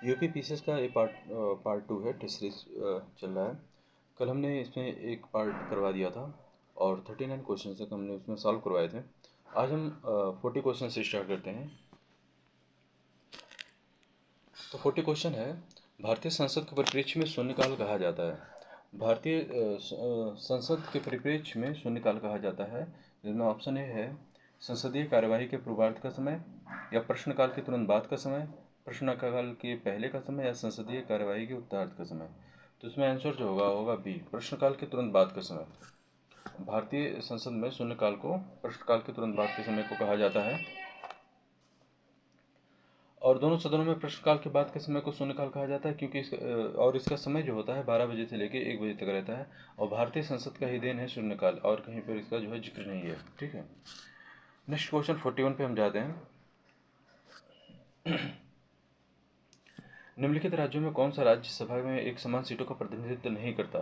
UP PCS का ये part 2 है, टेस्ट सीरीज चल रहा है। कल हमने इसमें एक पार्ट करवा दिया था और 39 क्वेश्चन तक हमने उसमें सॉल्व करवाए थे। आज हम 40 क्वेश्चन से स्टार्ट करते हैं। तो 40 क्वेश्चन है, भारतीय संसद के परिप्रेक्ष्य में शून्यकाल कहा जाता है। भारतीय संसद के परिप्रेक्ष्य में शून्यकाल कहा जाता है। जिसमें ऑप्शन ए है संसदीय कार्यवाही के पूर्वार्ध का समय, या प्रश्नकाल के तुरंत बाद का समय, प्रश्नकाल के पहले का समय, या संसदीय कार्यवाही के उत्तरार्ध का समय। तो इसमें आंसर जो होगा बी, प्रश्नकाल के तुरंत बाद का समय। भारतीय संसद में शून्यकाल को प्रश्नकाल के तुरंत बाद के समय को कहा जाता है, और दोनों सदनों में प्रश्नकाल के बाद के समय को शून्यकाल कहा जाता है, क्योंकि इसका समय जो होता है 12 बजे से लेकर 1 बजे तक रहता है। और भारतीय संसद का ही देन है शून्यकाल, और कहीं पर इसका जो है जिक्र नहीं है। ठीक है, नेक्स्ट क्वेश्चन 41 पे हम जाते हैं। निम्नलिखित राज्यों में कौन सा राज्य सभा में एक समान सीटों का प्रतिनिधित्व नहीं करता?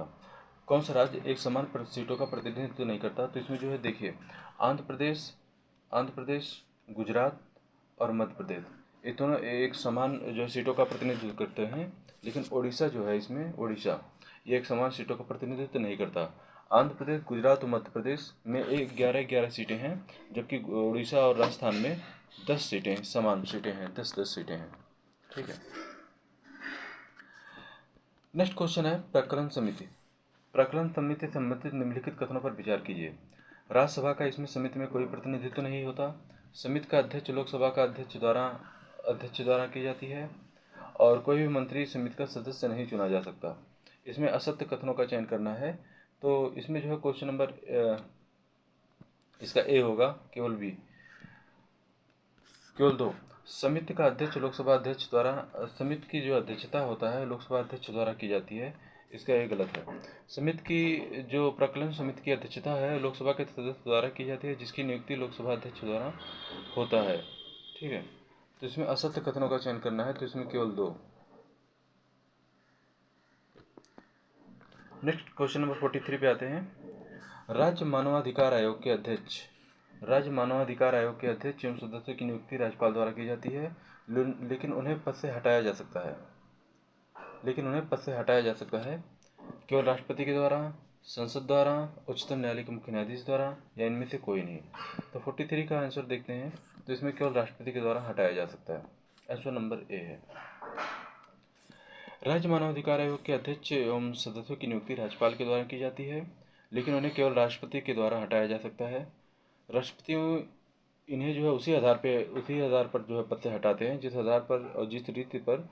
कौन सा राज्य एक समान सीटों का प्रतिनिधित्व नहीं करता? तो इसमें जो है देखिए, आंध्र प्रदेश, गुजरात और मध्य प्रदेश, ये दोनों एक समान जो सीटों का प्रतिनिधित्व करते हैं। लेकिन उड़ीसा जो है, इसमें उड़ीसा ये एक समान सीटों का प्रतिनिधित्व नहीं करता। आंध्र प्रदेश, गुजरात और मध्य प्रदेश में 11 सीटें हैं, जबकि उड़ीसा और राजस्थान में 10 सीटें समान सीटें हैं, 10 सीटें हैं। ठीक है, नेक्स्ट क्वेश्चन है प्रकलन समिति। प्रकलन समिति से संबंधित निम्नलिखित कथनों पर विचार कीजिए। राज्यसभा का इसमें समिति में कोई प्रतिनिधित्व नहीं होता। समिति का अध्यक्ष लोकसभा का अध्यक्ष द्वारा की जाती है, और कोई भी मंत्री समिति का सदस्य नहीं चुना जा सकता। इसमें असत्य कथनों का चयन करना है। तो इसमें जो है क्वेश्चन नंबर इसका ए होगा, केवल बी, केवल 2। समिति का अध्यक्ष लोकसभा अध्यक्ष द्वारा, समिति की जो अध्यक्षता होता है लोकसभा अध्यक्ष द्वारा की जाती है, इसका ये गलत है। समिति की जो प्रकलन समिति की अध्यक्षता है लोकसभा के सदस्य द्वारा की जाती है, जिसकी नियुक्ति लोकसभा अध्यक्ष द्वारा होता है। ठीक है, तो इसमें असत्य कथनों का चयन करना है, तो इसमें केवल 2। नेक्स्ट क्वेश्चन नंबर 43 पे आते हैं। राज्य मानवाधिकार आयोग के अध्यक्ष एवं सदस्यों की नियुक्ति राज्यपाल द्वारा की जाती है, लेकिन उन्हें पद से हटाया जा सकता है केवल राष्ट्रपति के द्वारा, संसद द्वारा, उच्चतम न्यायालय के मुख्य न्यायाधीश द्वारा, या इनमें से कोई नहीं। तो 43 का आंसर देखते हैं। तो इसमें केवल राष्ट्रपति के द्वारा हटाया जा सकता है। आंसर नंबर ए है। राज्य मानवाधिकार आयोग के अध्यक्ष एवं सदस्यों की नियुक्ति राज्यपाल के द्वारा की जाती है, लेकिन उन्हें केवल राष्ट्रपति के द्वारा हटाया जा सकता है। राष्ट्रपति इन्हें जो है उसी आधार पर जो है पद से हटाते हैं जिस आधार पर और जिस रीति पर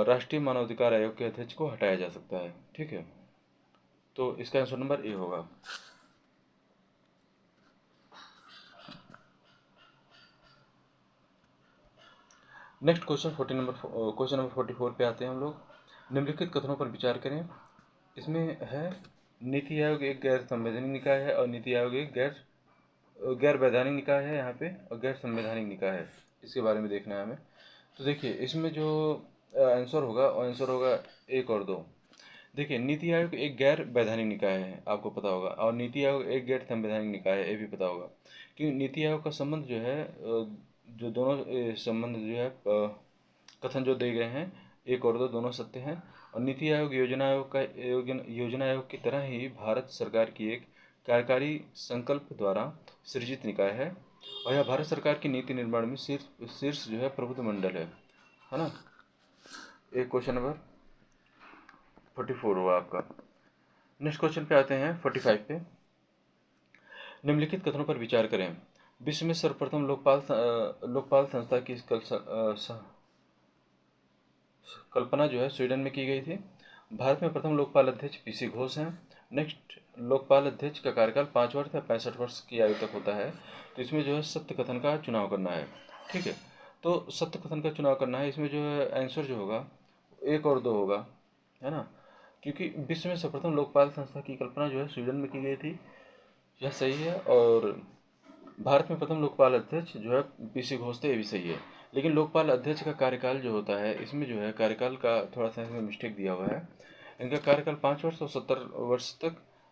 राष्ट्रीय मानवाधिकार आयोग के अध्यक्ष को हटाया जा सकता है। ठीक है, तो इसका आंसर नंबर ए होगा। नेक्स्ट क्वेश्चन क्वेश्चन नंबर 44 पे आते हैं हम लोग। निम्नलिखित कथनों पर विचार करें। इसमें है नीति आयोग एक गैर संवैधानिक निकाय है, और नीति आयोग एक गैर वैधानिक निकाय है यहाँ पे, और गैर संवैधानिक निकाय है। इसके बारे में देखना है हमें। तो देखिए, इसमें जो आंसर होगा 1 और 2। देखिए, नीति आयोग एक गैर वैधानिक निकाय है, आपको पता होगा, और नीति आयोग एक गैर संवैधानिक निकाय है, ये भी पता होगा। क्योंकि नीति आयोग का संबंध जो है, जो दोनों संबंध जो है कथन जो दिए गए हैं 1 और 2 दोनों सत्य हैं। और नीति आयोग योजना आयोग की तरह ही भारत सरकार की एक कार्यकारी संकल्प द्वारा सृजित निकाय है, और यह भारत सरकार की नीति निर्माण में शीर्ष जो है प्रबुद्ध मंडल है ना। एक क्वेश्चन नंबर 44 हुआ आपका। नेक्स्ट क्वेश्चन पे आते हैं 45 पे। निम्नलिखित कथनों पर विचार करें। विश्व में सर्वप्रथम लोकपाल संस्था की कल्पना जो है स्वीडन में की गई थी। भारत में प्रथम लोकपाल अध्यक्ष पीसी घोष हैं। नेक्स्ट, लोकपाल अध्यक्ष का कार्यकाल 5 वर्ष या 65 वर्ष की आयु तक होता है। तो इसमें जो है सत्य कथन का चुनाव करना है। ठीक है, तो सत्य कथन का चुनाव करना है। इसमें जो है आंसर जो होगा 1 और 2 होगा, है ना, क्योंकि विश्व में सर्वप्रथम लोकपाल संस्था की कल्पना जो है स्वीडन में की गई थी, यह सही है। और भारत में प्रथम लोकपाल अध्यक्ष जो है पीसी घोष थे, ये भी सही है। लेकिन लोकपाल अध्यक्ष का कार्यकाल जो होता है, इसमें जो है कार्यकाल का थोड़ा सा इसमें मिस्टेक दिया हुआ है। इनका कार्यकाल 5 वर्ष और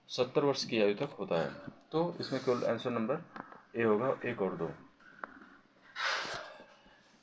70 वर्ष की आयु तक होता है। तो इसमें केवल आंसर नंबर ए होगा, 1 और 2।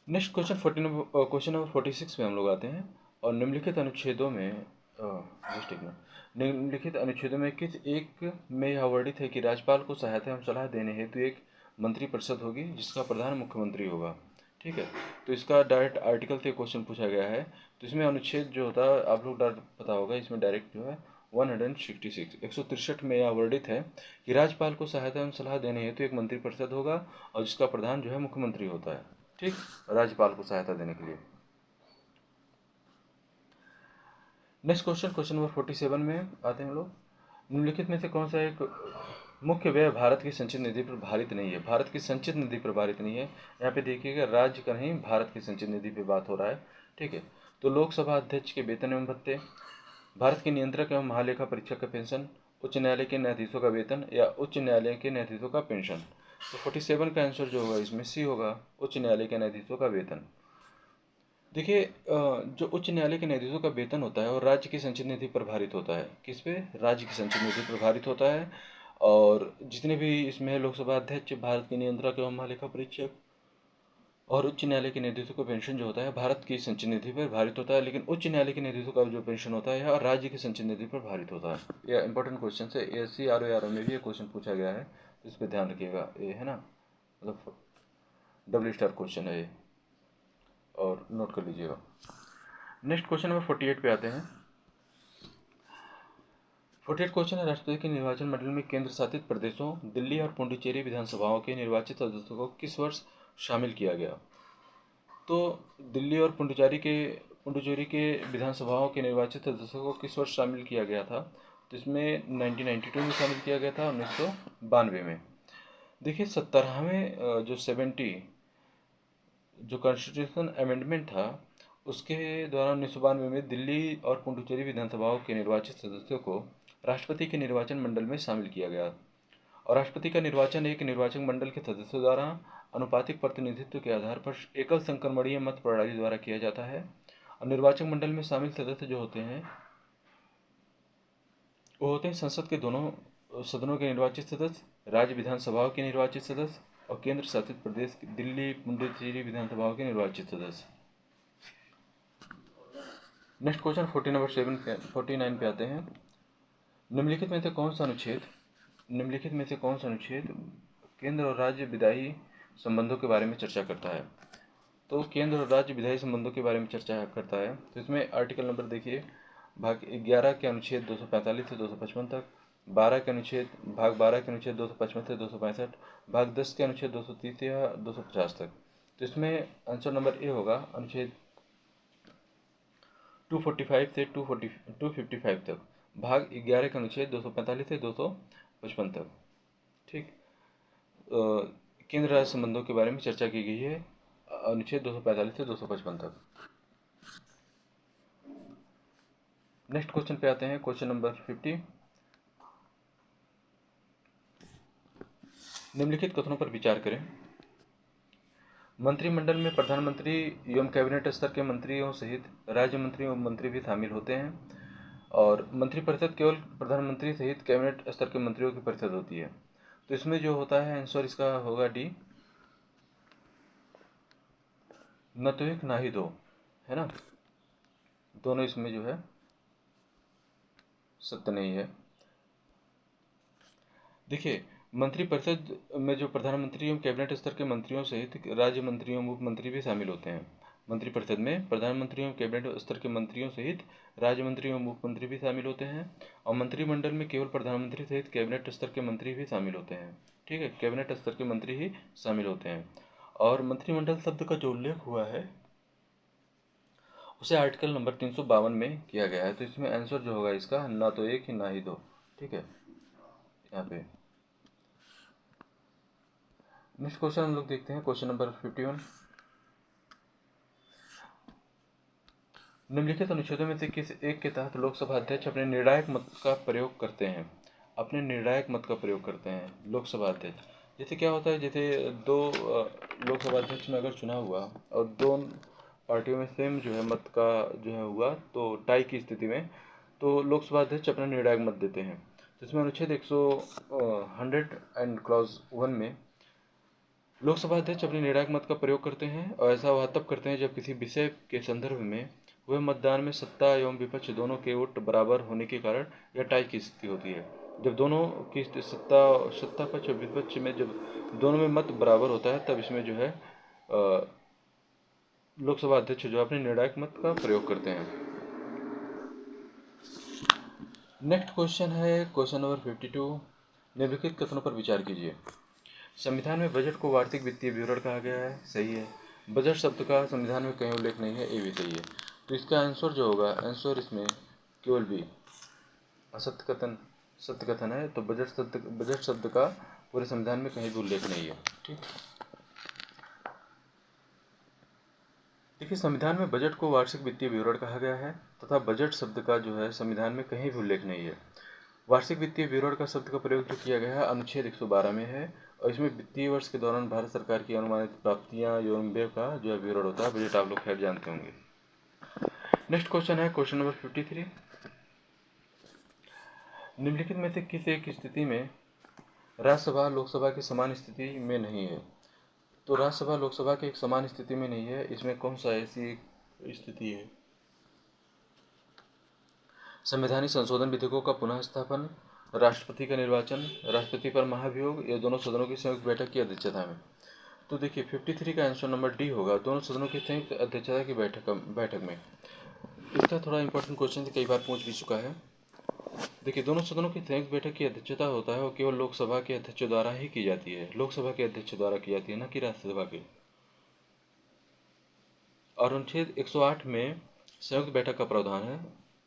नेक्स्ट क्वेश्चन नंबर 46 में हम लोग आते हैं। और निम्नलिखित अनुच्छेदों में जस्ट एक मिनट। निम्नलिखित अनुच्छेदों में किस एक में यह वर्णित है कि राज्यपाल को सहायता एवं सलाह देने हेतु एक मंत्रिपरिषद होगी जिसका प्रधान मुख्यमंत्री होगा। ठीक है, तो इसका डायरेक्ट आर्टिकल से क्वेश्चन पूछा गया है। तो इसमें अनुच्छेद जो होता है आप लोग डायरेक्ट पता होगा, इसमें डायरेक्ट जो है 166 163 में यह वर्णित है कि राज्यपाल को सहायता एवं सलाह देने हेतु एक मंत्रिपरिषद होगा और जिसका प्रधान जो है मुख्यमंत्री होता है। ठीक, राज्यपाल को सहायता देने के लिए। नेक्स्ट क्वेश्चन नंबर 47 में आते हैं हम लोग। निम्नलिखित में से कौन सा एक मुख्य व्यय भारत की संचित निधि पर भारित नहीं है? भारत की संचित निधि पर भारित नहीं है। यहाँ पे देखिएगा, राज्य का नहीं, भारत की संचित निधि पे बात हो रहा है। ठीक है, तो लोकसभा अध्यक्ष के वेतन एवं भत्ते, भारत के नियंत्रक एवं महालेखा परीक्षक का पेंशन, उच्च न्यायालय के न्यायाधीशों का वेतन या उच्च न्यायालय के न्यायाधीशों का पेंशन। तो 47 का आंसर जो होगा इसमें सी होगा, उच्च न्यायालय के न्यायाधीशों का वेतन। देखिए, जो उच्च न्यायालय के न्यायाधीशों का वेतन होता है और राज्य की संचित निधि पर भारित होता है। किस पे? राज्य की संचित निधि पर भारित होता है। और जितने भी इसमें लोकसभा अध्यक्ष, भारत के नियंत्रक एवं महालेखा परीक्षक और उच्च न्यायालय के न्यायाधीशों का पेंशन जो होता है भारत की संचित निधि पर भारित होता है, लेकिन उच्च न्यायालय के न्यायाधीशों का जो पेंशन होता है यह राज्य की संचित निधि पर भारित होता है। यह इंपॉर्टेंट क्वेश्चन है, ASC RO में भी ये क्वेश्चन पूछा गया है, तो इस पर ध्यान रखिएगा। ये है ना, मतलब डबल स्टार क्वेश्चन है ये, और नोट कर लीजिएगा। नेक्स्ट क्वेश्चन नंबर 48 पे आते हैं। 48 क्वेश्चन है, राष्ट्रपति के निर्वाचन मंडल में केंद्र शासित प्रदेशों दिल्ली और पुडुचेरी विधानसभाओं के निर्वाचित सदस्यों को किस वर्ष शामिल किया गया? तो दिल्ली और पुडुचेरी के विधानसभाओं के निर्वाचित सदस्यों को किस वर्ष शामिल किया गया था? तो इसमें 1992 में शामिल किया गया था, 1992 में। देखिए, 17वें जो 70 जो कॉन्स्टिट्यूशन अमेंडमेंट था उसके द्वारा 1992 में दिल्ली और पुडुचेरी विधानसभाओं के निर्वाचित सदस्यों को राष्ट्रपति के निर्वाचन मंडल में शामिल किया गया। और राष्ट्रपति का निर्वाचन एक निर्वाचक मंडल के सदस्यों द्वारा अनुपातिक प्रतिनिधित्व के आधार पर एकल संक्रमणीय मत प्रणाली द्वारा किया जाता है। और निर्वाचक मंडल में शामिल सदस्य जो होते हैं वो होते हैं संसद के दोनों सदनों के निर्वाचित सदस्य, राज्य विधानसभाओं के निर्वाचित सदस्य और केंद्र शासित प्रदेश दिल्ली पुडुचेरी विधानसभाओं के निर्वाचित सदस्य। नेक्स्ट क्वेश्चन 49 पे आते हैं। निम्नलिखित में से कौन सा अनुच्छेद केंद्र और राज्य विधायी संबंधों के बारे में चर्चा करता है? तो केंद्र और राज्य विधायी संबंधों के बारे में चर्चा करता है। तो इसमें आर्टिकल नंबर देखिए, भाग 11 के अनुच्छेद 245 से 255 तक, भाग 12 के अनुच्छेद 255 से 265, भाग 10 के अनुच्छेद 230 या 250 तक। तो इसमें आंसर नंबर ए होगा, अनुच्छेद 245 से 255 तक, भाग 11 के अनुच्छेद 245 से 255 तक। ठीक, केंद्र राज्य संबंधों के बारे में चर्चा की गई है, अनुच्छेद 245 से 255 तक। नेक्स्ट क्वेश्चन पे आते हैं, क्वेश्चन नंबर 50। निम्नलिखित कथनों पर विचार करें। मंत्रिमंडल में प्रधानमंत्री एवं कैबिनेट स्तर के मंत्रियों सहित राज्य मंत्री एवं मंत्री भी शामिल होते हैं। और मंत्रिपरिषद केवल प्रधानमंत्री सहित कैबिनेट स्तर के मंत्रियों की परिषद होती है। तो इसमें जो होता है आंसर इसका होगा डी, न तो एक ना ही दो, है ना, दोनों इसमें जो है सत्य नहीं है। देखिए, मंत्रिपरिषद में जो प्रधानमंत्री एवं कैबिनेट स्तर के मंत्रियों सहित राज्य मंत्री एवं मुख्यमंत्री भी शामिल होते हैं। मंत्रिपरिषद में प्रधानमंत्री एवं कैबिनेट स्तर के मंत्रियों सहित राज्य मंत्री एवं मुख्यमंत्री भी शामिल होते हैं। और मंत्रिमंडल में केवल प्रधानमंत्री सहित कैबिनेट स्तर के मंत्री भी शामिल होते हैं। ठीक है, कैबिनेट स्तर के मंत्री ही शामिल होते हैं। और मंत्रिमंडल शब्द का जो उल्लेख हुआ है उसे आर्टिकल नंबर 352 में किया गया है। तो इसमें आंसर जो होगा इसका ना तो एक ही ना ही दो। ठीक है, यहाँ पे नेक्स्ट क्वेश्चन हम लोग देखते हैं, क्वेश्चन नंबर 51। निम्नलिखित अनुच्छेदों में से किस एक के तहत लोकसभा अध्यक्ष अपने निर्णायक मत का प्रयोग करते हैं? अपने निर्णायक मत का प्रयोग करते हैं लोकसभा अध्यक्ष। जैसे क्या होता है, जैसे दो लोकसभा अध्यक्ष में अगर चुनाव हुआ और दो पार्टियों में सेम जो है मत का जो है हुआ, तो टाई की स्थिति में तो लोकसभा अध्यक्ष अपना निर्णायक मत देते हैं। तो इसमें अनुच्छेद 100 एंड क्लॉज 1 में लोकसभा अध्यक्ष अपने निर्णायक मत का प्रयोग करते हैं और ऐसा वह तब करते हैं जब किसी विषय के संदर्भ में हुए मतदान में सत्ता एवं विपक्ष दोनों के वोट बराबर होने के कारण यह टाई की स्थिति होती है। जब दोनों की सत्ता पक्ष और विपक्ष में जब दोनों में मत बराबर होता है तब इसमें जो है लोकसभा अध्यक्ष जो अपने निर्णायक मत का प्रयोग करते हैं। नेक्स्ट क्वेश्चन है क्वेश्चन नंबर 52। निम्नलिखित कथनों पर विचार कीजिए। संविधान में बजट को वार्षिक वित्तीय विवरण कहा गया है, सही है। बजट शब्द का संविधान में कहीं उल्लेख नहीं है, ये भी सही है। तो इसका आंसर जो होगा, आंसर इसमें केवल भी असत्य कथन सत्य कथन है। तो बजट शब्द का पूरे संविधान में कहीं भी उल्लेख नहीं है। ठीक, देखिए संविधान में बजट को वार्षिक वित्तीय विवरण कहा गया है तथा बजट शब्द का जो है संविधान में कहीं भी उल्लेख नहीं है। वार्षिक वित्तीय विवरण का शब्द का प्रयोग जो किया गया है अनुच्छेद 112 में है और इसमें वित्तीय वर्ष के दौरान भारत सरकार की अनुमानित प्राप्तियां एवं व्यय का जो है विवरण होता है। बजट आप लोग खैर जानते होंगे। नेक्स्ट क्वेश्चन है क्वेश्चन नंबर 53। निम्नलिखित में से किस एक स्थिति में राज्यसभा लोकसभा की समान स्थिति में नहीं है? तो राज्यसभा लोकसभा की एक समान स्थिति में नहीं है, इसमें कौन सा ऐसी स्थिति है? संवैधानिक संशोधन विधेयकों का पुनः स्थापन, राष्ट्रपति का निर्वाचन, राष्ट्रपति पर महाभियोग या दोनों सदनों की संयुक्त बैठक की अध्यक्षता में। तो देखिए 53 का आंसर नंबर डी होगा, दोनों सदनों की संयुक्त अध्यक्षता की बैठक में। इसका थोड़ा इंपॉर्टेंट क्वेश्चन कई बार पूछ भी चुका है। देखिए दोनों सदनों की संयुक्त बैठक की अध्यक्षता होता है और केवल लोकसभा के अध्यक्ष द्वारा ही की जाती है, लोकसभा के अध्यक्ष द्वारा की जाती है, न कि राज्यसभा के। और अनुच्छेद 108 में संयुक्त बैठक का प्रावधान है।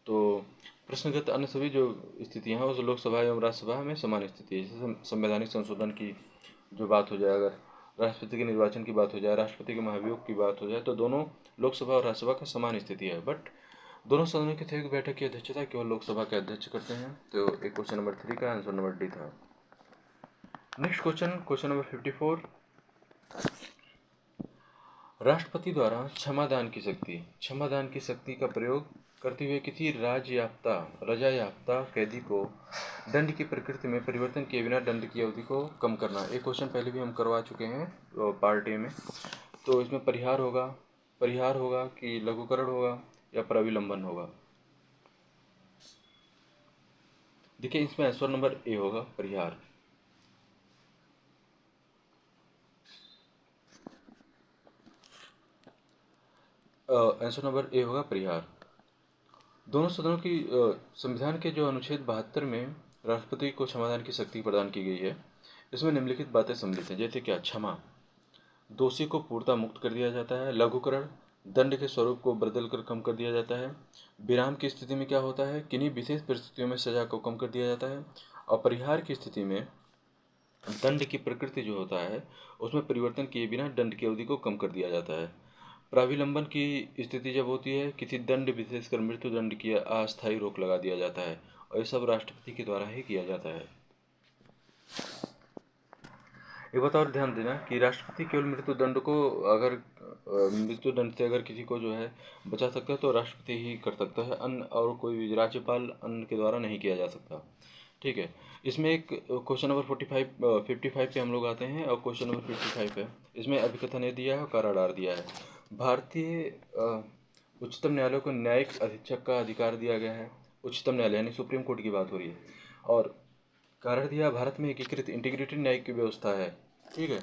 तो प्रश्नगत अन्य सभी जो स्थितियां हैं उस लोकसभा एवं राज्यसभा में समान स्थिति है। जैसे संवैधानिक संशोधन की जो बात हो जाए, अगर राष्ट्रपति के निर्वाचन की बात हो जाए, राष्ट्रपति के महाभियोग की बात हो जाए, तो दोनों लोकसभा और राज्यसभा का समान स्थिति है। बट दोनों सदनों की संयुक्त बैठक की अध्यक्षता केवल लोकसभा के अध्यक्ष करते हैं। तो एक क्वेश्चन नंबर 3 का आंसर नंबर डी था। Next question number 54। राष्ट्रपति द्वारा क्षमादान की शक्ति का प्रयोग करते हुए किसी रजायाफ्ता कैदी को दंड की प्रकृति में परिवर्तन किए बिना दंड की अवधि को कम करना। एक क्वेश्चन पहले भी हम करवा चुके हैं पार्ट ए में। तो इसमें परिहार होगा कि लघुकरण होगा या प्राविलंबन होगा? देखिए इसमें आंसर नंबर ए होगा, परिहार। आंसर नंबर ए होगा, परिहार। दोनों सदनों की संविधान के जो अनुच्छेद 72 में राष्ट्रपति को क्षमादान की शक्ति प्रदान की गई है, इसमें निम्नलिखित बातें सम्मिलित हैं। जैसे क्या? क्षमा, दोषी को पूर्णतः मुक्त कर दिया जाता है। लघुकरण, दंड के स्वरूप को बदलकर कम कर दिया जाता है। विराम की स्थिति में क्या होता है? किन्हीं विशेष परिस्थितियों में सजा को कम कर दिया जाता है। और परिहार की स्थिति में दंड की प्रकृति जो होता है उसमें परिवर्तन किए बिना दंड की अवधि को कम कर दिया जाता है। प्राविलंबन की स्थिति जब होती है, किसी दंड विशेषकर मृत्यु दंड की अस्थायी रोक लगा दिया जाता है और ये सब राष्ट्रपति के द्वारा ही किया जाता है। एक बात और ध्यान देना कि राष्ट्रपति केवल मृत्यु दंड को मृत्यु दंड से अगर किसी को जो है बचा सकता है तो राष्ट्रपति ही कर सकता है, अन्य और कोई भी राज्यपाल अन्य के द्वारा नहीं किया जा सकता। ठीक है। इसमें एक क्वेश्चन नंबर 55 पे हम लोग आते हैं और क्वेश्चन नंबर 55 है, इसमें अभिकथन ये दिया है और कारागार दिया है। भारतीय उच्चतम न्यायालय को न्यायिक अधीक्षक का अधिकार दिया गया है। उच्चतम न्यायालय यानी सुप्रीम कोर्ट की बात हो रही है। और कारण दिया, भारत में एकीकृत इंटीग्रेटेड न्यायिक की व्यवस्था है। ठीक है।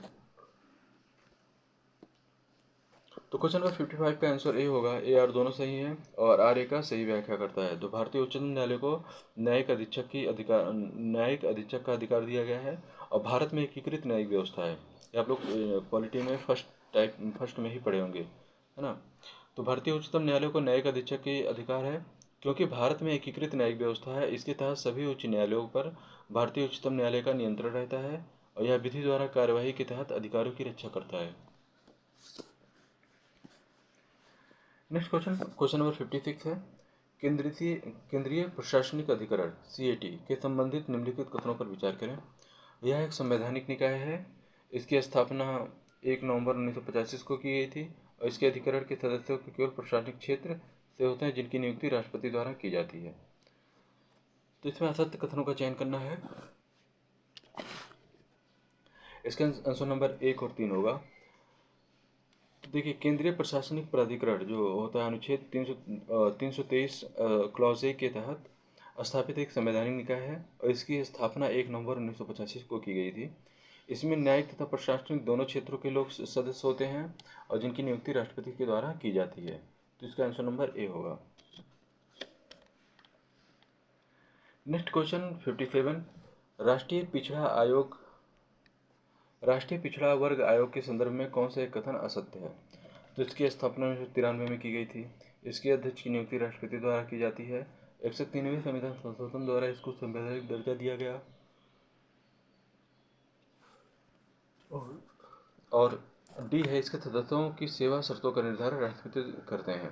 तो क्वेश्चन नंबर 55 का आंसर ए होगा, ए और दोनों सही हैं और आर ए का सही व्याख्या करता है। तो भारतीय उच्चतम न्यायालय को न्यायिक अधीक्षक का अधिकार दिया गया है और भारत में एकीकृत न्यायिक व्यवस्था है। ये आप लोग पॉलिटी में फर्स्ट में ही पढ़े होंगे, है ना। तो भारतीय उच्चतम न्यायालय को न्यायिक अधीक्षक के अधिकार है क्योंकि भारत में एकीकृत न्यायिक व्यवस्था है। इसके तहत सभी उच्च न्यायालयों पर भारतीय उच्चतम न्यायालय का नियंत्रण रहता है और यह विधि द्वारा कार्यवाही के तहत अधिकारों की रक्षा करता है। नेक्स्ट क्वेश्चन नंबर 56 है, केंद्रीय प्रशासनिक अधिकरण CAT के संबंधित निम्नलिखित कथनों पर विचार करें। यह एक संवैधानिक निकाय है। इसकी स्थापना 1 नवंबर 1985 को की गई थी और इसके अधिकरण के सदस्यों के केवल प्रशासनिक क्षेत्र से होते हैं जिनकी नियुक्ति राष्ट्रपति द्वारा की जाती है। तो इसमें असत्य कथनों का चयन करना है। इसका आंसर नंबर 1 और 3 होगा। देखिए, केंद्रीय प्रशासनिक प्राधिकरण जो होता है अनुच्छेद 323 क्लॉज ए के तहत स्थापित एक संवैधानिक निकाय है और इसकी स्थापना 1 नवंबर 1985 को की गई थी। इसमें न्यायिक तथा प्रशासनिक दोनों क्षेत्रों के लोग सदस्य होते हैं और जिनकी नियुक्ति राष्ट्रपति के द्वारा की जाती है। तो इसका आंसर नंबर ए होगा। नेक्स्ट क्वेश्चन 57, राष्ट्रीय पिछड़ा वर्ग आयोग के संदर्भ में कौन सा एक कथन असत्य है? तो इसकी स्थापना 1993 में की गई थी। इसके अध्यक्ष की नियुक्ति राष्ट्रपति द्वारा की जाती है। 103वें संविधान संशोधन द्वारा इसको संवैधानिक दर्जा दिया गया और डी है, इसके सदस्यों की सेवा शर्तों का निर्धारण राष्ट्रपति करते हैं।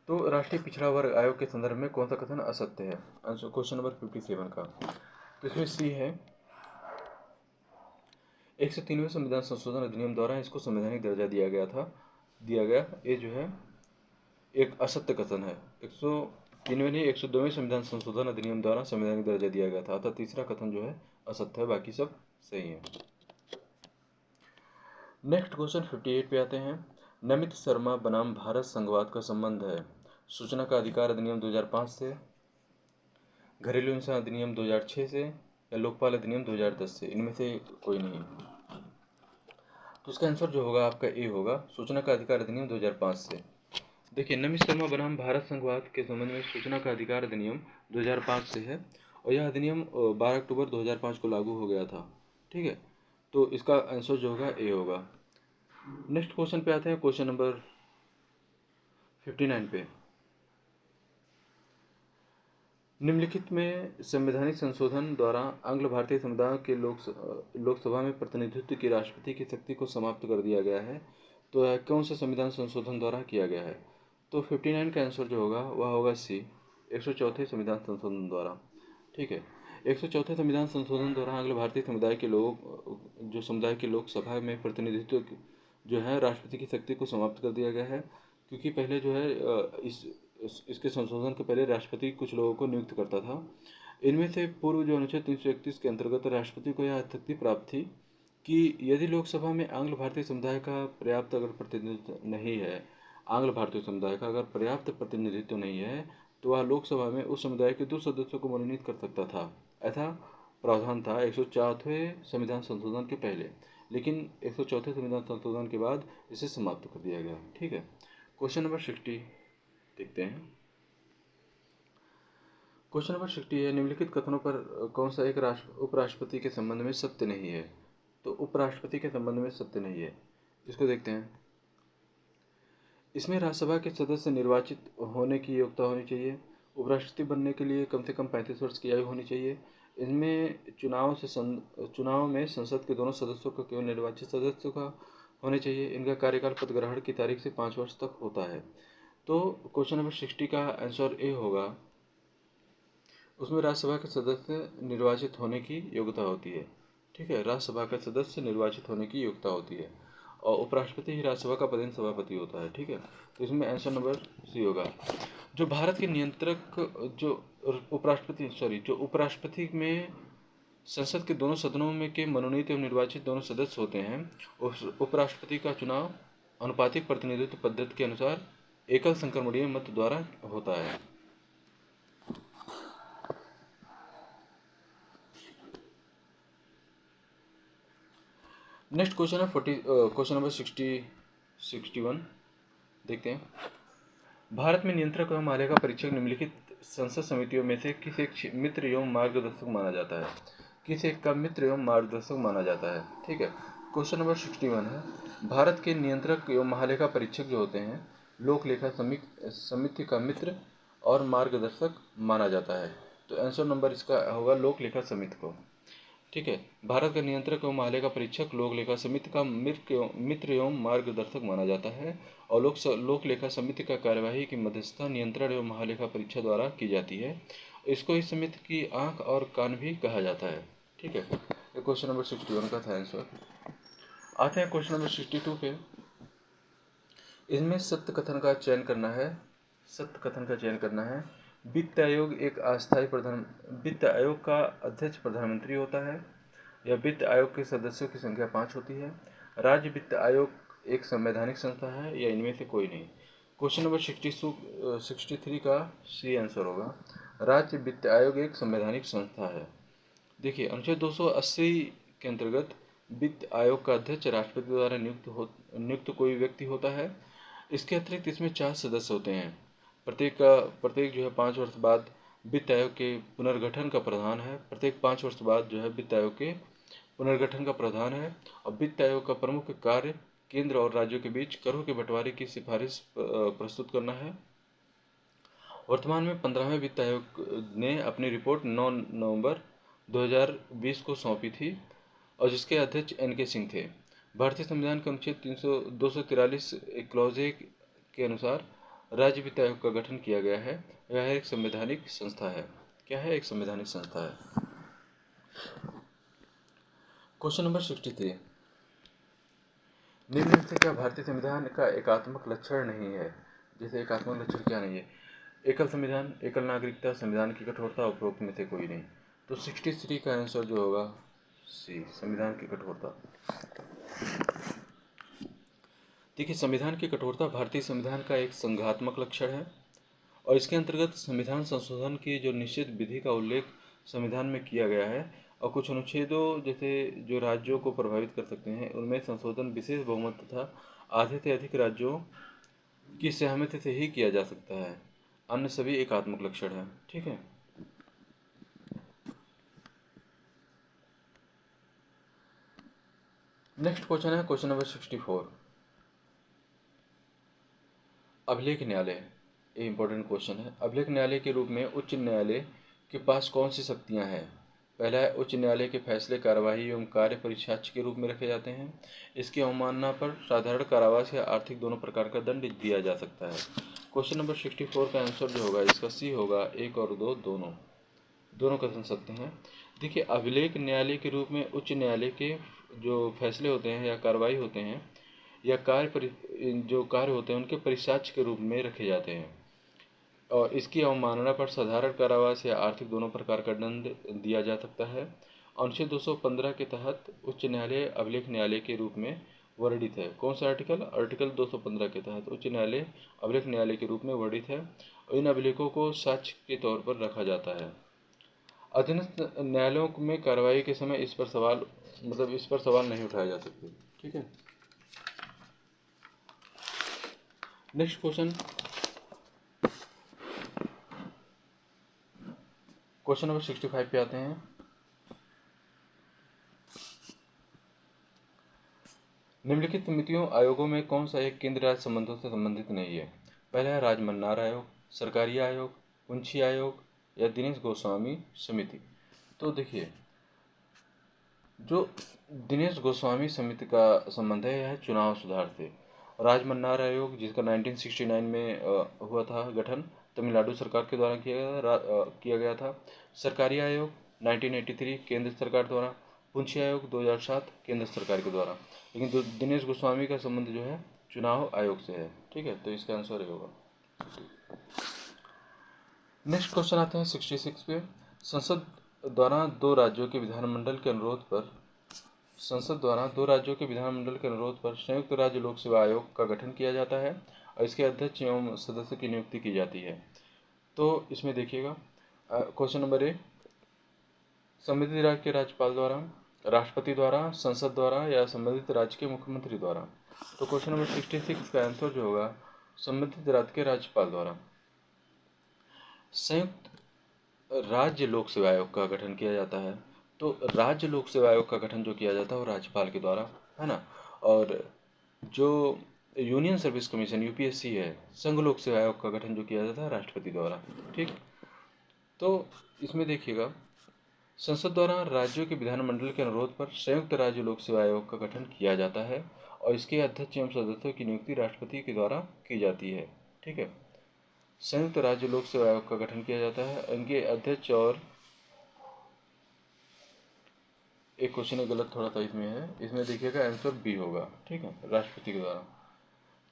तो राष्ट्रीय पिछड़ा वर्ग आयोग के संदर्भ में कौन सा कथन असत्य है? आंसर क्वेश्चन नंबर 57 का। तो इसमें सी है, 103वें संविधान संशोधन अधिनियम द्वारा इसको संवैधानिक दर्जा दिया गया। ये जो है एक असत्य कथन है। 103वें नहीं, 102वें संविधान संशोधन अधिनियम द्वारा संवैधानिक दर्जा दिया गया था। अतः तीसरा कथन जो है असत्य है, बाकी सब सही है। नेक्स्ट क्वेश्चन 58 पे आते हैं। नमित शर्मा बनाम भारत संघवाद का संबंध है सूचना का अधिकार अधिनियम 2005 से, घरेलू हिंसा अधिनियम 2006 से या लोकपाल अधिनियम 2010 से। इनमें से कोई नहीं। तो इसका आंसर जो होगा आपका ए होगा, सूचना का अधिकार अधिनियम 2005 से। देखिए, नमित शर्मा बनाम भारत संघवाद के संबंध में सूचना का अधिकार अधिनियम 2005 से है और यह अधिनियम 12 अक्टूबर 2005 को लागू हो गया था। ठीक है, तो इसका आंसर जो होगा ए होगा। नेक्स्ट क्वेश्चन पे आते हैं, क्वेश्चन नंबर 59 पे। निम्नलिखित में संवैधानिक संशोधन द्वारा आंग्ल भारतीय समुदाय के लोकसभा में प्रतिनिधित्व की राष्ट्रपति की शक्ति को समाप्त कर दिया गया है। तो यह कौन से संविधान संशोधन द्वारा किया गया है? तो 59 का आंसर जो होगा वह होगा सी, 104 संविधान संशोधन द्वारा। ठीक है, 104 संविधान संशोधन द्वारा आंग्ल भारतीय समुदाय के लोकसभा में प्रतिनिधित्व जो है राष्ट्रपति की शक्ति को समाप्त कर दिया गया है। क्योंकि पहले जो है इसके संशोधन के पहले राष्ट्रपति कुछ लोगों को नियुक्त करता था। इनमें से पूर्व जो अनुच्छेद 331 के अंतर्गत राष्ट्रपति को यह शक्ति प्राप्त थी कि यदि लोकसभा में आंग्ल भारतीय समुदाय का पर्याप्त अगर प्रतिनिधित्व नहीं है, आंग्ल भारतीय समुदाय का अगर पर्याप्त प्रतिनिधित्व नहीं है, तो वह लोकसभा में उस समुदाय के 2 सदस्यों को मनोनीत कर सकता था। ऐसा प्रावधान था 104वें संविधान संशोधन के पहले, लेकिन 104वें संविधान संशोधन के बाद इसे समाप्त कर दिया गया। ठीक है, क्वेश्चन नंबर 60 देखते हैं। क्वेश्चन नंबर 60 है, निम्नलिखित कथनों पर कौन सा एक उपराष्ट्रपति के संबंध में सत्य नहीं है? तो उपराष्ट्रपति के संबंध में सत्य नहीं है, इसको देखते हैं। इसमें राज्यसभा के सदस्य निर्वाचित होने की योग्यता होनी चाहिए। उपराष्ट्रपति बनने के लिए कम से कम 35 वर्ष की आयु होनी चाहिए। इनमें चुनाव में संसद के दोनों सदस्यों का केवल निर्वाचित सदस्यों का होने चाहिए। इनका कार्यकाल पद ग्रहण की तारीख से 5 वर्ष तक होता है। तो क्वेश्चन नंबर 60 का आंसर ए होगा, उसमें राज्यसभा के सदस्य निर्वाचित होने की योग्यता होती है। ठीक है, राज्यसभा का सदस्य निर्वाचित होने की योग्यता होती है और उपराष्ट्रपति ही राज्यसभा का पदेन सभापति होता है। ठीक है, तो इसमें आंसर नंबर सी होगा। जो भारत के नियंत्रक जो उपराष्ट्रपति में संसद के दोनों सदनों में के मनोनीत एवं निर्वाचित दोनों सदस्य होते हैं, उस उपराष्ट्रपति का चुनाव अनुपातिक प्रतिनिधित्व पद्धति के अनुसार एकल संक्रमणीय मत द्वारा होता है। नेक्स्ट क्वेश्चन है क्वेश्चन नंबर 61 देखते हैं। भारत में नियंत्रक एवं माल्यका परीक्षक निम्नलिखित संसद समितियों में से किस एक मित्र एवं मार्गदर्शक माना जाता है? किस एक का मित्र एवं मार्गदर्शक माना जाता है? ठीक है, क्वेश्चन नंबर 61 है, भारत के नियंत्रक एवं महालेखा परीक्षक जो होते हैं लोक लेखा समिति का मित्र और मार्गदर्शक माना जाता है। तो आंसर नंबर इसका होगा लोक लेखा समिति को। ठीक है, भारत का नियंत्रक एवं महालेखा परीक्षक लोक लेखा समिति का मित्र एवं मार्गदर्शक माना जाता है और लोक लेखा समिति का कार्यवाही की मध्यस्थता नियंत्रण एवं महालेखा परीक्षा द्वारा की जाती है। इसको इस समिति की आंख और कान भी कहा जाता है। ठीक है, ये क्वेश्चन नंबर 61 का था आंसर। आते हैं क्वेश्चन नंबर 62 पे। इसमें सत्य कथन का चयन करना है। वित्त आयोग का अध्यक्ष प्रधानमंत्री होता है। या वित्त आयोग के सदस्यों की संख्या 5 होती है। राज्य वित्त आयोग एक संवैधानिक संस्था है या इनमें से कोई नहीं। क्वेश्चन नंबर 63 का सी आंसर होगा, राज्य वित्त आयोग एक संवैधानिक संस्था है। देखिए, अनुच्छेद 280 के अंतर्गत वित्त आयोग का अध्यक्ष राष्ट्रपति द्वारा नियुक्त कोई व्यक्ति होता है। इसके अतिरिक्त इसमें 4 सदस्य होते हैं। प्रत्येक जो है 5 वर्ष बाद वित्त आयोग के पुनर्गठन का प्रधान है। प्रत्येक 5 वर्ष बाद जो है वित्त आयोग के पुनर्गठन का प्रधान है। और वित्त आयोग का प्रमुख कार्य केंद्र और राज्यों के बीच करों के बंटवारे की सिफारिश प्रस्तुत करना है। वर्तमान में 15वें वित्त आयोग ने अपनी रिपोर्ट 9 नवंबर 2020 को सौंपी थी और जिसके अध्यक्ष एन.के. सिंह थे। भारतीय संविधान के अनुच्छेद 243 क्लॉज ए के अनुसार राज्य वित्त आयोग का गठन किया गया है। यह एक संवैधानिक संस्था है। क्या है? एक संवैधानिक संस्था है। क्वेश्चन नंबर 63, निम्न में से क्या भारतीय संविधान का एकात्मक लक्षण नहीं है? जैसे एकात्मक लक्षण क्या नहीं है? एकल संविधान, एकल नागरिकता, संविधान की कठोरता, उपरोक्त में से कोई नहीं। तो 63 का आंसर जो होगा सी, संविधान की कठोरता। देखिए, संविधान की कठोरता भारतीय संविधान का एक संघात्मक लक्षण है और इसके अंतर्गत संविधान संशोधन की जो निश्चित विधि का उल्लेख संविधान में किया गया है और कुछ अनुच्छेदों जैसे जो राज्यों को प्रभावित कर सकते हैं उनमें संशोधन विशेष बहुमत तथा आधे से अधिक राज्यों की सहमति से ही किया जा सकता है। अन्य सभी एकात्मक लक्षण है। ठीक है। नेक्स्ट क्वेश्चन है क्वेश्चन नंबर 64, अभिलेख न्यायालय। ये इंपॉर्टेंट क्वेश्चन है। अभिलेख न्यायालय के रूप में उच्च न्यायालय के पास कौन सी शक्तियां हैं? पहला है, उच्च न्यायालय के फैसले कार्यवाही एवं कार्य परिसाक्ष्य के रूप में रखे जाते हैं। इसकी अवमानना पर साधारण कारावास या आर्थिक दोनों प्रकार का दंड दिया जा सकता है। क्वेश्चन नंबर 64 का आंसर जो होगा इसका सी होगा, 1 और 2 दोनों कथन सत्य हैं। देखिए, अभिलेख न्यायालय के रूप में उच्च न्यायालय के जो फैसले होते हैं या कार्रवाई होते हैं या जो कार्य होते हैं उनके परिसाक्ष्य के रूप में रखे जाते हैं और इसकी अवमानना पर साधारण कारावास या आर्थिक दोनों प्रकार का दंड दिया जा सकता है। अनुच्छेद 215 के तहत उच्च न्यायालय अभिलेख न्यायालय के रूप में वर्णित है। कौन सा आर्टिकल? आर्टिकल 215 के तहत उच्च न्यायालय अभिलेख न्यायालय के रूप में वर्णित है और इन अभिलेखों को साक्ष्य के तौर पर रखा जाता है। अधीनस्थ न्यायालयों में कार्रवाई के समय इस पर सवाल नहीं उठाए जा सकते। ठीक है। नेक्स्ट क्वेश्चन नंबर 65 पे आते हैं। निम्नलिखित समितियों आयोगों में कौन सा एक केंद्र राज्य संबंधों से संबंधित नहीं है? पहला है राजमन्नार आयोग, सरकारी आयोग, मुंशी आयोग या दिनेश गोस्वामी समिति। तो देखिए, जो दिनेश गोस्वामी समिति का संबंध है यह चुनाव सुधार से। राजमन्नार आयोग जिसका 1969 में हुआ था गठन, तमिलनाडु सरकार के द्वारा किया गया था। सरकारी आयोग 1983 केंद्र सरकार द्वारा। मुंशी आयोग 2007 केंद्र सरकार के द्वारा। लेकिन दिनेश गोस्वामी का संबंध जो है चुनाव आयोग से है। ठीक है, तो इसका आंसर होगा। नेक्स्ट क्वेश्चन आते हैं 66 पे। संसद द्वारा दो राज्यों के विधानमंडल के अनुरोध पर संयुक्त राज्य लोक सेवा आयोग का गठन किया जाता है और इसके अध्यक्ष एवं सदस्य की नियुक्ति की जाती है। तो इसमें देखिएगा, क्वेश्चन नंबर ए, संबंधित राज्य के राज्यपाल द्वारा, राष्ट्रपति द्वारा, संसद द्वारा या संबंधित राज्य के मुख्यमंत्री द्वारा। तो क्वेश्चन नंबर 66 का आंसर जो होगा संबंधित राज्य के राज्यपाल द्वारा। संयुक्त राज्य लोक सेवा आयोग का गठन किया जाता है। तो राज्य लोक सेवा आयोग का गठन जो किया जाता है वो राज्यपाल के द्वारा है ना। और जो यूनियन सर्विस कमीशन यूपीएससी है, संघ लोक सेवा आयोग का गठन जो किया जाता है राष्ट्रपति द्वारा। ठीक, तो इसमें देखिएगा, संसद द्वारा राज्यों के विधानमंडल के अनुरोध पर संयुक्त राज्य लोक सेवा आयोग का गठन किया जाता है और इसके अध्यक्ष एवं सदस्यों की नियुक्ति राष्ट्रपति के द्वारा की जाती है। ठीक है, संयुक्त राज्य लोक सेवा आयोग का गठन किया जाता है, इनके अध्यक्ष और एक क्वेश्चन गलत थोड़ा सा इसमें है, इसमें देखिएगा आंसर बी होगा। ठीक है, राष्ट्रपति के द्वारा।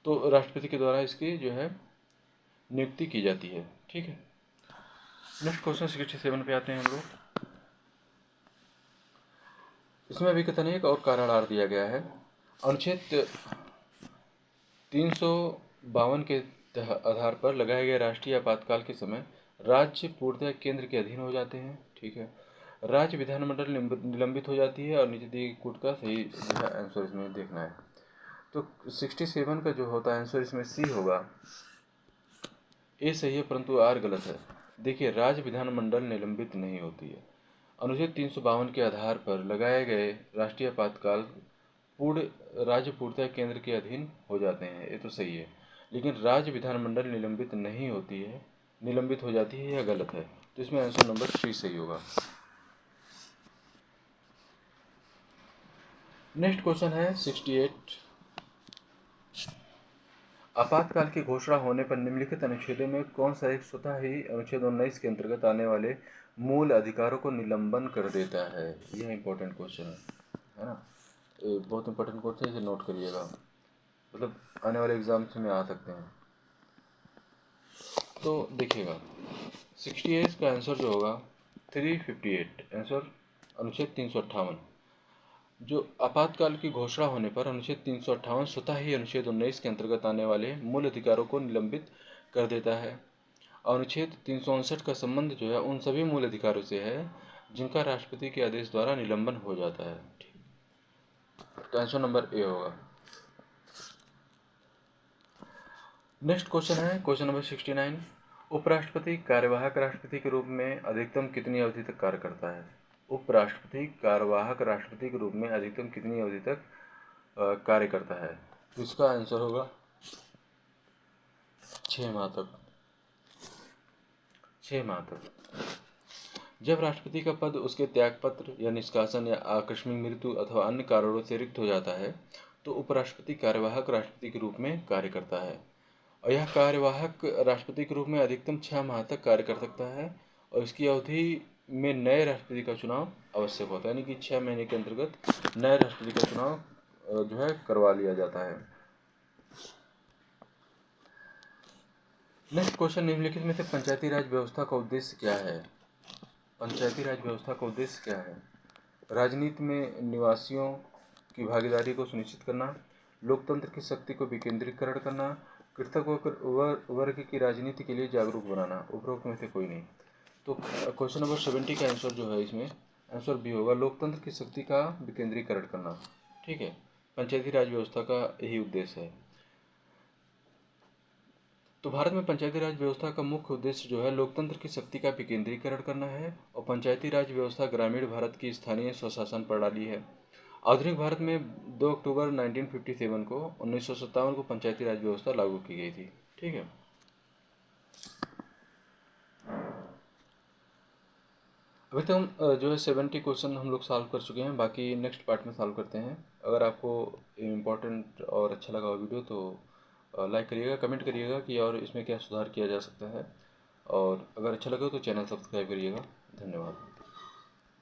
तो राष्ट्रपति के द्वारा इसकी जो है नियुक्ति की जाती है। ठीक है। नेक्स्ट क्वेश्चन 67 पे आते हैं हम लोग। इसमें अभी कथन एक और कारण आर दिया गया है। अनुच्छेद 352 के आधार पर लगाए गए राष्ट्रीय आपातकाल के समय राज्य पूर्णतः केंद्र के अधीन हो जाते हैं। ठीक है, राज्य विधानमंडल निलंबित हो जाती है और नीचे दी गई कूट का सही जो है आंसर इसमें देखना है। तो 67 का जो होता है आंसर इसमें सी होगा। ए सही है परंतु आर गलत है। देखिए, राज्य विधानमंडल निलंबित नहीं होती है। अनुच्छेद 352 के आधार पर लगाए गए राष्ट्रीय आपातकाल पूर्ण राज्य पूर्णतः केंद्र के अधीन हो जाते हैं, ये तो सही है। लेकिन राज्य विधानमंडल निलंबित नहीं होती है, निलंबित हो जाती है, यह गलत है। तो इसमें आंसर नंबर 3 सही होगा। नेक्स्ट क्वेश्चन है 68। आपातकाल की घोषणा होने पर निम्नलिखित अनुच्छेदों में कौन सा एक स्वतः ही अनुच्छेद 19 के अंतर्गत आने वाले मूल अधिकारों को निलंबन कर देता है? यह इंपॉर्टेंट क्वेश्चन है ना, बहुत इंपॉर्टेंट क्वेश्चन है, इसे नोट करिएगा, मतलब आने वाले एग्जाम्स में आ सकते हैं। तो देखिएगा 68 का आंसर जो होगा 358, आंसर अनुच्छेद 358। जो आपातकाल की घोषणा होने पर अनुच्छेद 358 स्वतः ही अनुच्छेद 19 के अंतर्गत आने वाले मूल अधिकारों को निलंबित कर देता है। अनुच्छेद 359 का संबंध जो है उन सभी मूल अधिकारों से है जिनका राष्ट्रपति के आदेश द्वारा निलंबन हो जाता है। ठीक, तो आंसर नंबर ए होगा। नेक्स्ट क्वेश्चन है क्वेश्चन नंबर 69। उपराष्ट्रपति कार्यवाहक राष्ट्रपति के रूप में अधिकतम कितनी अवधि तक कार्य करता है? उपराष्ट्रपति कार्यवाहक राष्ट्रपति के रूप में अधिकतम कितनी अवधि तक कार्य करता है? तो इसका आंसर होगा 6 माह तक। 6 माह तक। जब राष्ट्रपति का पद उसके त्यागपत्र या निष्कासन या आकस्मिक मृत्यु अथवा अन्य कारणों से रिक्त हो जाता है तो उपराष्ट्रपति कार्यवाहक राष्ट्रपति के रूप में कार्य करता है और यह कार्यवाहक राष्ट्रपति के रूप में अधिकतम 6 माह तक कार्य कर सकता है और इसकी अवधि में नए राष्ट्रपति का चुनाव आवश्यक होता है, यानी कि 6 महीने के अंतर्गत नए राष्ट्रपति का चुनाव जो है करवा लिया जाता है। नेक्स्ट क्वेश्चन, निम्नलिखित में से पंचायती राज व्यवस्था का उद्देश्य क्या है? पंचायती राज व्यवस्था का उद्देश्य क्या है? राजनीति में निवासियों की भागीदारी को सुनिश्चित करना, लोकतंत्र की शक्ति को विकेंद्रीकरण करना, कृषक वर्ग की राजनीति के लिए जागरूक बनाना। उपरोक्त में से कोई नहीं। तो क्वेश्चन नंबर 70 का आंसर जो है इसमें आंसर बी होगा, लोकतंत्र की शक्ति का विकेंद्रीकरण करना। ठीक है, पंचायती राज व्यवस्था का यही उद्देश्य है। तो भारत में पंचायती राज व्यवस्था का मुख्य उद्देश्य जो है लोकतंत्र की शक्ति का विकेंद्रीकरण करना है और पंचायती राज व्यवस्था ग्रामीण भारत की स्थानीय स्वशासन प्रणाली है। आधुनिक भारत में 2 अक्टूबर 1957 को 1957 को पंचायती राज व्यवस्था लागू की गई थी। ठीक है, अभी तक हम जो है 70 क्वेश्चन हम लोग सॉल्व कर चुके हैं, बाकी नेक्स्ट पार्ट में सॉल्व करते हैं। अगर आपको इम्पोर्टेंट और अच्छा लगा वीडियो तो लाइक करिएगा, कमेंट करिएगा कि और इसमें क्या सुधार किया जा सकता है, और अगर अच्छा लगे तो चैनल सब्सक्राइब करिएगा। धन्यवाद।